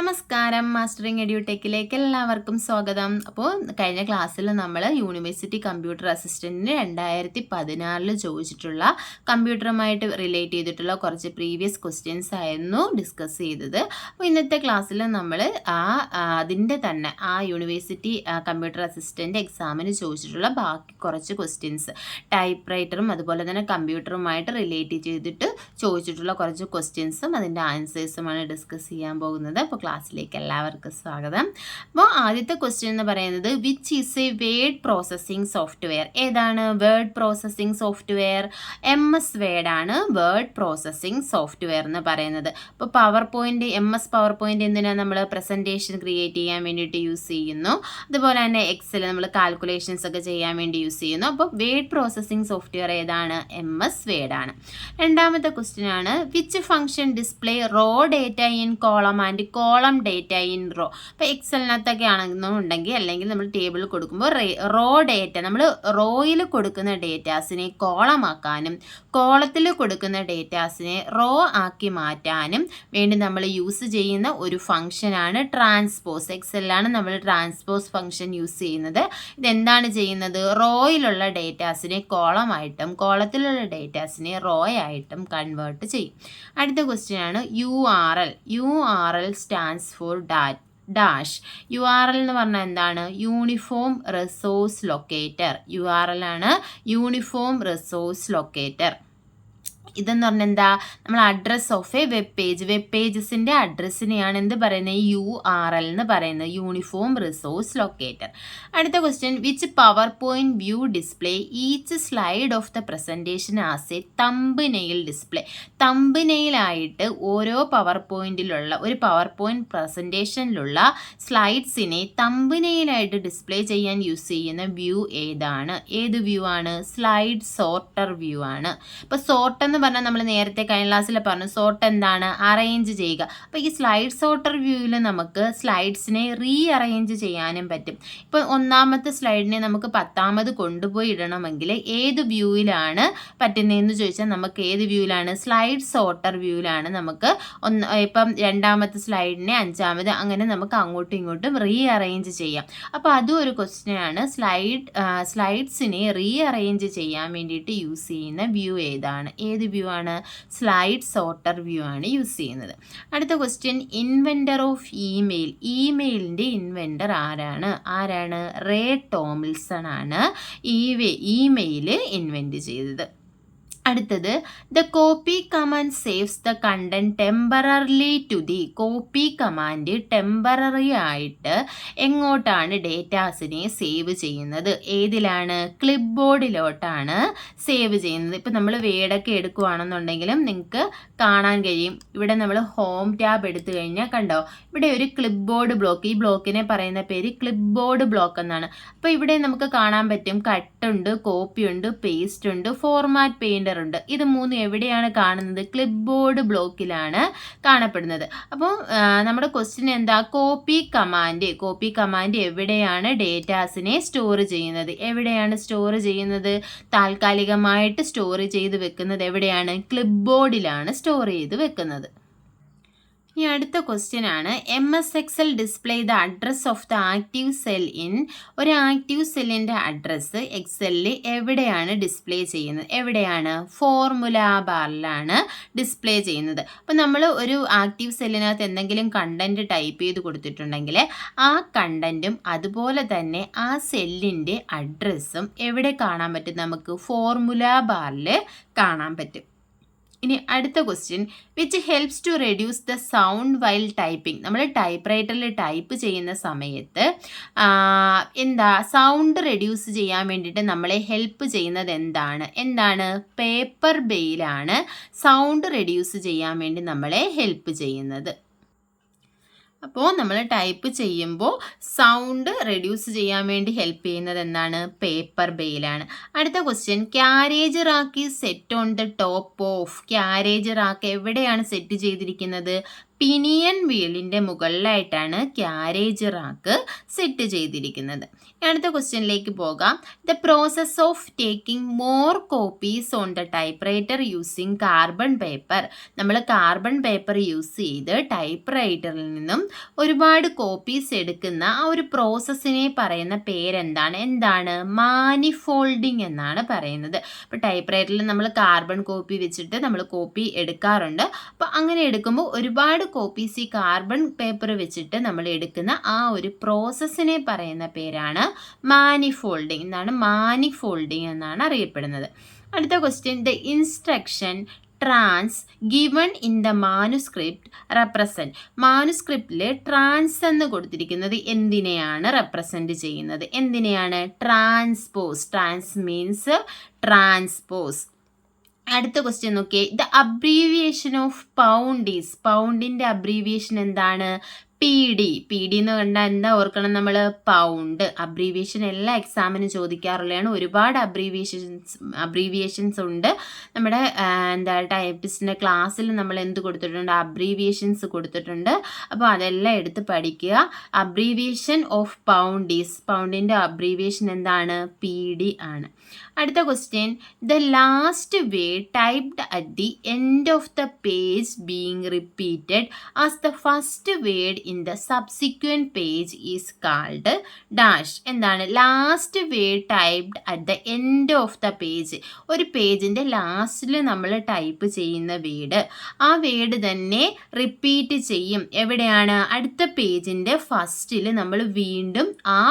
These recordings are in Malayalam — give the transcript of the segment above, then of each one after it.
നമസ്കാരം, മാസ്റ്ററിങ് എഡ്യൂടെക്കിലേക്ക് എല്ലാവർക്കും സ്വാഗതം. അപ്പോൾ കഴിഞ്ഞ ക്ലാസ്സിൽ നമ്മൾ യൂണിവേഴ്സിറ്റി കമ്പ്യൂട്ടർ അസിസ്റ്റൻറ്റിന് 2016 ചോദിച്ചിട്ടുള്ള കമ്പ്യൂട്ടറുമായിട്ട് റിലേറ്റ് ചെയ്തിട്ടുള്ള കുറച്ച് പ്രീവിയസ് ക്വസ്റ്റ്യൻസ് ആയിരുന്നു ഡിസ്കസ് ചെയ്തത്. അപ്പോൾ ഇന്നത്തെ ക്ലാസ്സിൽ നമ്മൾ അതിൻ്റെ തന്നെ യൂണിവേഴ്സിറ്റി കമ്പ്യൂട്ടർ അസിസ്റ്റൻ്റ് എക്സാമിന് ചോദിച്ചിട്ടുള്ള ബാക്കി കുറച്ച് ക്വസ്റ്റ്യൻസ് ടൈപ്പ് റൈറ്ററും അതുപോലെ തന്നെ കമ്പ്യൂട്ടറുമായിട്ട് റിലേറ്റ് ചെയ്തിട്ട് ചോദിച്ചിട്ടുള്ള കുറച്ച് ക്വസ്റ്റ്യൻസും അതിൻ്റെ ആൻസേഴ്സുമാണ് ഡിസ്കസ് ചെയ്യാൻ പോകുന്നത്. അപ്പോൾ ക്ലാസ്സിലേക്ക് എല്ലാവർക്കും സ്വാഗതം. അപ്പോൾ ആദ്യത്തെ ക്വസ്റ്റ്യൻ എന്ന് പറയുന്നത് which is a word processing software? ഏതാണ് word processing software? MS word ആണ് വേർഡ് പ്രോസസ്സിംഗ് സോഫ്റ്റ്വെയർ എന്ന് പറയുന്നത്. ഇപ്പോൾ PowerPoint, MS PowerPoint എന്തിനാണ് നമ്മൾ പ്രസൻറ്റേഷൻ ക്രിയേറ്റ് ചെയ്യാൻ വേണ്ടിയിട്ട് യൂസ് ചെയ്യുന്നു. അതുപോലെ തന്നെ എക്സൽ നമ്മൾ കാൽക്കുലേഷൻസ് ഒക്കെ ചെയ്യാൻ വേണ്ടി യൂസ് ചെയ്യുന്നു. അപ്പോൾ വേർഡ് പ്രോസസ്സിംഗ് സോഫ്റ്റ്വെയർ ഏതാണ്? MS വേർഡ് ആണ്. രണ്ടാമത്തെ ക്വസ്റ്റ്യൻ ആണ് which function display row data in column and column data in row? ഇപ്പോൾ എക്സലിനകത്തൊക്കെ ആണെന്നുണ്ടെങ്കിൽ അല്ലെങ്കിൽ നമ്മൾ ടേബിളിൽ കൊടുക്കുമ്പോൾ റോ ഡേറ്റ നമ്മൾ റോയിൽ കൊടുക്കുന്ന ഡേറ്റാസിനെ കോളമാക്കാനും കോളത്തിൽ കൊടുക്കുന്ന ഡേറ്റാസിനെ റോ ആക്കി മാറ്റാനും വേണ്ടി നമ്മൾ യൂസ് ചെയ്യുന്ന ഒരു ഫംഗ്ഷനാണ് ട്രാൻസ്പോസ്. എക്സലിലാണ് നമ്മൾ ട്രാൻസ്പോസ് ഫംഗ്ഷൻ യൂസ് ചെയ്യുന്നത്. ഇതെന്താണ് ചെയ്യുന്നത്? റോയിലുള്ള ഡേറ്റാസിനെ കോളമായിട്ടും കോളത്തിലുള്ള ഡേറ്റാസിനെ റോ ആയിട്ടും കൺവേർട്ട് ചെയ്യും. അടുത്ത ക്വസ്റ്റ്യൻ ആണ് URL stands for dash. URL എന്ന് പറഞ്ഞാൽ എന്താണ്? Uniform resource locator. URL ആണ് യൂണിഫോം റിസോഴ്സ് ലൊക്കേറ്റർ. ഇതെന്ന് പറഞ്ഞാൽ എന്താ? നമ്മൾ അഡ്രസ് ഓഫ് എ വെബ് പേജസിൻ്റെ അഡ്രസ്സിനെയാണ് എന്ത് പറയുന്നത്? URL എന്ന് പറയുന്നത്, യൂണിഫോം റിസോഴ്സ് ലൊക്കേറ്റർ. അടുത്ത question which PowerPoint view display each slide of the presentation as a thumbnail display. തംബ്നെയിലായിട്ട് ഓരോ പവർ പോയിന്റിലുള്ള ഒരു പവർ പോയിന്റ് പ്രസൻറ്റേഷനിലുള്ള സ്ലൈഡ്സിനെ തംബ്നെയിലായിട്ട് ഡിസ്പ്ലേ ചെയ്യാൻ യൂസ് ചെയ്യുന്ന വ്യൂ ഏതാണ്? ഏത് വ്യൂ ആണ്? സ്ലൈഡ് സോർട്ടർ വ്യൂ ആണ്. ഇപ്പോൾ സോർട്ട് എന്ന് പറഞ്ഞാൽ നമ്മൾ നേരത്തെ കഴിഞ്ഞ ക്ലാസ്സിൽ പറഞ്ഞു സോർട്ട് എന്താണ്? അറേഞ്ച് ചെയ്യുക. അപ്പോൾ ഈ സ്ലൈഡ് സോർട്ടർ വ്യൂവിൽ നമുക്ക് സ്ലൈഡ്സിനെ അറേഞ്ച് ചെയ്യാനും പറ്റും. ഇപ്പോൾ ഒന്നാമത്തെ സ്ലൈഡിനെ നമുക്ക് 10ാമത് കൊണ്ടുപോയി ഇടണമെങ്കിൽ ഏത് വ്യൂവിലാണ് പറ്റുന്നതെന്ന് ചോദിച്ചാൽ നമുക്ക് ഏത് വ്യൂവിലാണ്? സ്ലൈഡ് സോർട്ടർ വ്യൂവിലാണ് നമുക്ക് ഇപ്പം രണ്ടാമത്തെ സ്ലൈഡിനെ 5ാമത് അങ്ങനെ നമുക്ക് അങ്ങോട്ടും ഇങ്ങോട്ടും അറേഞ്ച് ചെയ്യാം. അപ്പോൾ അതും ഒരു ക്വസ്റ്റ്യൻ ആണ്. സ്ലൈഡ്സിനെ അറേഞ്ച് ചെയ്യാൻ വേണ്ടിയിട്ട് യൂസ് ചെയ്യുന്ന വ്യൂ ഏതാണ്? ഏത് വ്യൂ ആണ്? സ്ലൈഡ് സോർട്ടർ വ്യൂ ആണ് യൂസ് ചെയ്യുന്നത്. അടുത്ത ക്വസ്റ്റ്യൻ ഇൻവെൻറ്റർ ഓഫ് ഇമെയിലിൻ്റെ ഇൻവെൻറ്റർ ആരാണ്? റേ ടോമിൽസൺ ആണ് ഇമെയിൽ ഇൻവെൻറ്റ് ചെയ്തത്. അടുത്തത് the copy command saves the content temporarily to the. Copy command temporary ആയിട്ട് എങ്ങോട്ടാണ് ഡേറ്റാസിനെ സേവ് ചെയ്യുന്നത്? ഏതിലാണ്? ക്ലിപ്പ് ബോർഡിലോട്ടാണ് സേവ് ചെയ്യുന്നത്. ഇപ്പം നമ്മൾ വേഡൊക്കെ എടുക്കുകയാണെന്നുണ്ടെങ്കിലും നിങ്ങൾക്ക് കാണാൻ കഴിയും. ഇവിടെ നമ്മൾ ഹോം ടാബ് എടുത്തു കഴിഞ്ഞാൽ കണ്ടോ ഇവിടെ ഒരു ക്ലിപ്പ് ബോർഡ് ബ്ലോക്ക്. ഈ ബ്ലോക്കിനെ പറയുന്ന പേര് ക്ലിപ്പ് ബോർഡ് ബ്ലോക്ക് എന്നാണ്. അപ്പോൾ ഇവിടെ നമുക്ക് കാണാൻ പറ്റും കട്ടുണ്ട്, കോപ്പി ഉണ്ട്, പേസ്റ്റ് ഉണ്ട്, ഫോർമാറ്റ് പെയിൻറ്റർ ഉണ്ട്. ഇത് മൂന്നും എവിടെയാണ് കാണുന്നത്? ക്ലിപ്പ് ബോർഡ് ബ്ലോക്കിലാണ് കാണപ്പെടുന്നത്. അപ്പോൾ നമ്മുടെ ക്വസ്റ്റ്യൻ എന്താ? കോപ്പി കമാൻഡ് എവിടെയാണ് ഡേറ്റാസിനെ സ്റ്റോർ ചെയ്യുന്നത്? എവിടെയാണ് സ്റ്റോർ ചെയ്യുന്നത്? താൽക്കാലികമായിട്ട് സ്റ്റോർ ചെയ്ത് വെക്കുന്നത് എവിടെയാണ്? ക്ലിപ്പ് ബോർഡിലാണ് സ്റ്റോർ ചെയ്ത് വെക്കുന്നത്. ഇനി അടുത്ത ക്വസ്റ്റ്യൻ ആണ് MS Excel display the address of the active cell in. ഒരു ആക്റ്റീവ് സെല്ലിൻ്റെ അഡ്രസ്സ് എക്സലിൽ എവിടെയാണ് ഡിസ്പ്ലേ ചെയ്യുന്നത്? എവിടെയാണ്? ഫോർമുല ബാറിലാണ് ഡിസ്പ്ലേ ചെയ്യുന്നത്. അപ്പോൾ നമ്മൾ ഒരു ആക്റ്റീവ് സെല്ലിനകത്ത് എന്തെങ്കിലും കണ്ടൻറ്റ് ടൈപ്പ് ചെയ്ത് കൊടുത്തിട്ടുണ്ടെങ്കിൽ ആ കണ്ടൻറ്റും അതുപോലെ തന്നെ ആ സെല്ലിൻ്റെ അഡ്രസ്സും എവിടെ കാണാൻ പറ്റും? നമുക്ക് ഫോർമുല ബാറിൽ കാണാൻ പറ്റും. ഇനി അടുത്ത question which helps to reduce the sound while typing. നമ്മൾ ടൈപ്പ് റൈറ്ററിൽ ടൈപ്പ് ചെയ്യുന്ന സമയത്ത് സൗണ്ട് റെഡ്യൂസ് ചെയ്യാൻ വേണ്ടിയിട്ട് നമ്മളെ ഹെൽപ്പ് ചെയ്യുന്നത് എന്താണ്? പേപ്പർ ബെയിലാണ് സൗണ്ട് റെഡ്യൂസ് ചെയ്യാൻ വേണ്ടി നമ്മളെ ഹെൽപ്പ് ചെയ്യുന്നത്. അപ്പോൾ നമ്മൾ ടൈപ്പ് ചെയ്യുമ്പോൾ സൗണ്ട് റെഡ്യൂസ് ചെയ്യാൻ വേണ്ടി ഹെൽപ്പ് ചെയ്യുന്നത് എന്താണ്? പേപ്പർ ബെയിലാണ്. അടുത്ത question carriage rack is set on the top of. Carriage rack എവിടെയാണ് സെറ്റ് ചെയ്തിരിക്കുന്നത്? പിനിയൻ വീലിൻ്റെ മുകളിലായിട്ടാണ് ക്യാരേജ് റാക്ക് സെറ്റ് ചെയ്തിരിക്കുന്നത്. അടുത്ത ക്വസ്റ്റ്യനിലേക്ക് പോകാം. The process of taking more copies on the type writer using carbon paper. നമ്മൾ കാർബൺ പേപ്പർ യൂസ് ചെയ്ത് ടൈപ്പ് റൈറ്ററിൽ നിന്നും ഒരുപാട് കോപ്പീസ് എടുക്കുന്ന ആ ഒരു പ്രോസസ്സിനെ പറയുന്ന പേരെന്താണ്? എന്താണ്? മാനിഫോൾഡിങ് എന്നാണ് പറയുന്നത്. അപ്പോൾ ടൈപ്പ് റൈറ്ററിൽ നമ്മൾ കാർബൺ കോപ്പി വെച്ചിട്ട് നമ്മൾ കോപ്പി എടുക്കാറുണ്ട്. അപ്പോൾ അങ്ങനെ എടുക്കുമ്പോൾ ഒരുപാട് കോപ്പീസ് ഈ കാർബൺ പേപ്പർ വെച്ചിട്ട് നമ്മൾ എടുക്കുന്ന ആ ഒരു പ്രോസസ്സിനെ പറയുന്ന പേരാണ് മാനിഫോൾഡിങ്. മാനിഫോൾഡിങ് എന്നാണ് അറിയപ്പെടുന്നത്. അടുത്ത question, the instruction trans given in the manuscript represent. മാനുസ്ക്രിപ്റ്റിൽ ട്രാൻസ് എന്ന് കൊടുത്തിരിക്കുന്നത് എന്തിനെയാണ് റെപ്രസെൻറ്റ് ചെയ്യുന്നത്? എന്തിനെയാണ്? ട്രാൻസ്പോസ്. Trans means transpose. അടുത്ത ക്വസ്റ്റ്യൻ നോക്കിയേ. The abbreviation of pound is. പൗണ്ടിൻ്റെ അബ്രീവിയേഷൻ എന്താണ്? PD. PD എന്ന് കണ്ടാൽ എന്താ ഓർക്കണം നമ്മൾ? പൗണ്ട്. അബ്രീവിയേഷൻ എല്ലാ എക്സാമിനും ചോദിക്കാറുള്ളതാണ്. ഒരുപാട് അബ്രീവിയേഷൻസ് ഉണ്ട്. നമ്മുടെ ടൈപ്പിസ്റ്റിൻ്റെ ക്ലാസ്സിൽ നമ്മൾ എന്ത് കൊടുത്തിട്ടുണ്ട്? അബ്രീവിയേഷൻസ് കൊടുത്തിട്ടുണ്ട്. അപ്പോൾ അതെല്ലാം എടുത്ത് പഠിക്കുക. Abbreviation of pound is. പൗണ്ടിൻ്റെ അബ്രീവിയേഷൻ എന്താണ്? PD ആണ്. അടുത്ത question, the last word typed at the end of the page being repeated as the first word in the subsequent page is called dash. എന്താണ്? Last word typed at the end of the page. ഒരു പേജിൻ്റെ ലാസ്റ്റിൽ നമ്മൾ ടൈപ്പ് ചെയ്യുന്ന വേർഡ്, ആ വേർഡ് തന്നെ റിപ്പീറ്റ് ചെയ്യും. എവിടെയാണ്? അടുത്ത പേജിൻ്റെ ഫസ്റ്റിൽ നമ്മൾ വീണ്ടും ആ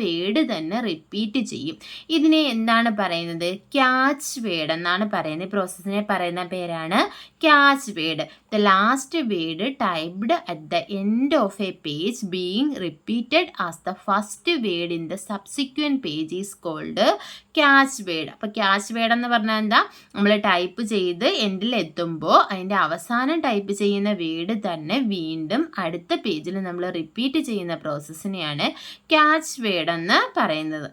വേർഡ് തന്നെ റിപ്പീറ്റ് ചെയ്യും. ഇതിനെ എന്താണ് പറയുന്നത്? ക്യാച്ച് വേർഡ് എന്നാണ് പറയുന്നത്. ഈ പ്രോസസ്സിനെ പറയുന്ന പേരാണ് catch word. The last word typed at the end of a page being repeated as the first word in the subsequent page is called catch word. അപ്പോൾ ക്യാച്ച് വേർഡ് എന്ന് പറഞ്ഞാൽ എന്താ? നമ്മൾ ടൈപ്പ് ചെയ്ത് എൻഡിൽ എത്തുമ്പോൾ അതിൻ്റെ അവസാനം ടൈപ്പ് ചെയ്യുന്ന വേർഡ് തന്നെ വീണ്ടും അടുത്ത പേജിൽ നമ്മൾ റിപ്പീറ്റ് ചെയ്യുന്ന പ്രോസസ്സിനെയാണ് ക്യാച്ച് വേർഡ് എന്ന് പറയുന്നത്.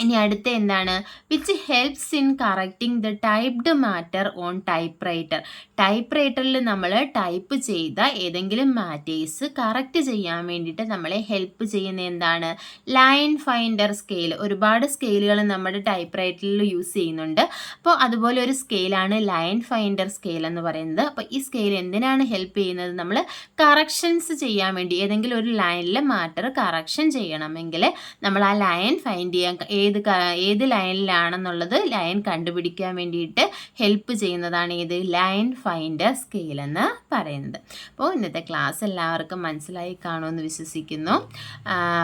ഇനി അടുത്ത എന്താണ്? Which helps in correcting the typed matter on typewriter. ടൈപ്പ് റൈറ്ററിൽ നമ്മൾ ടൈപ്പ് ചെയ്ത ഏതെങ്കിലും മാറ്റേഴ്സ് കറക്റ്റ് ചെയ്യാൻ വേണ്ടിയിട്ട് നമ്മളെ ഹെൽപ്പ് ചെയ്യുന്ന എന്താണ്? Line finder scale. ഒരുപാട് സ്കെയിലുകൾ നമ്മുടെ ടൈപ്പ് റൈറ്ററിൽ യൂസ് ചെയ്യുന്നുണ്ട്. അപ്പോൾ അതുപോലെ ഒരു സ്കെയിലാണ് ലൈൻ ഫൈൻഡർ സ്കെയിൽ എന്ന് പറയുന്നത്. അപ്പോൾ ഈ സ്കെയിൽ എന്തിനാണ് ഹെൽപ്പ് ചെയ്യുന്നത്? നമ്മൾ കറക്ഷൻസ് ചെയ്യാൻ വേണ്ടി, ഏതെങ്കിലും ഒരു ലൈനിൽ മാറ്റർ കറക്ഷൻ ചെയ്യണമെങ്കിൽ നമ്മൾ ആ ലൈൻ ഫൈൻഡ് ചെയ്യാൻ, ഏത് ലൈനിലാണെന്നുള്ളത് ലൈൻ കണ്ടുപിടിക്കാൻ വേണ്ടിയിട്ട് ഹെൽപ്പ് ചെയ്യുന്നതാണ് ഏത്? ലൈൻ ഫൈൻഡർ സ്കെയിൽ എന്ന് പറയുന്നത്. അപ്പോൾ ഇന്നത്തെ ക്ലാസ് എല്ലാവർക്കും മനസ്സിലായി കാണുമെന്ന് വിശ്വസിക്കുന്നു.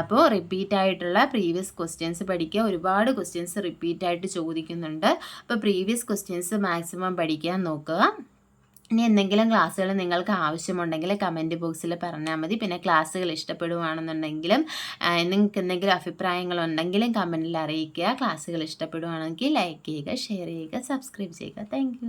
അപ്പോൾ റിപ്പീറ്റായിട്ടുള്ള പ്രീവിയസ് ക്വസ്റ്റ്യൻസ് പഠിക്കുക. ഒരുപാട് ക്വസ്റ്റ്യൻസ് റിപ്പീറ്റായിട്ട് ചോദിക്കുന്നുണ്ട്. അപ്പോൾ പ്രീവിയസ് ക്വസ്റ്റ്യൻസ് മാക്സിമം പഠിക്കാൻ നോക്കുക. ഇനി എന്തെങ്കിലും ക്ലാസ്സുകൾ നിങ്ങൾക്ക് ആവശ്യമുണ്ടെങ്കിൽ കമൻറ്റ് ബോക്സിൽ പറഞ്ഞാൽ മതി. പിന്നെ ക്ലാസ്സുകൾ ഇഷ്ടപ്പെടുകയാണെന്നുണ്ടെങ്കിലും നിങ്ങൾക്ക് എന്തെങ്കിലും അഭിപ്രായങ്ങളുണ്ടെങ്കിലും കമൻറ്റിൽ അറിയിക്കുക. ക്ലാസ്സുകൾ ഇഷ്ടപ്പെടുകയാണെങ്കിൽ ലൈക്ക് ചെയ്യുക, ഷെയർ ചെയ്യുക, സബ്സ്ക്രൈബ് ചെയ്യുക. താങ്ക്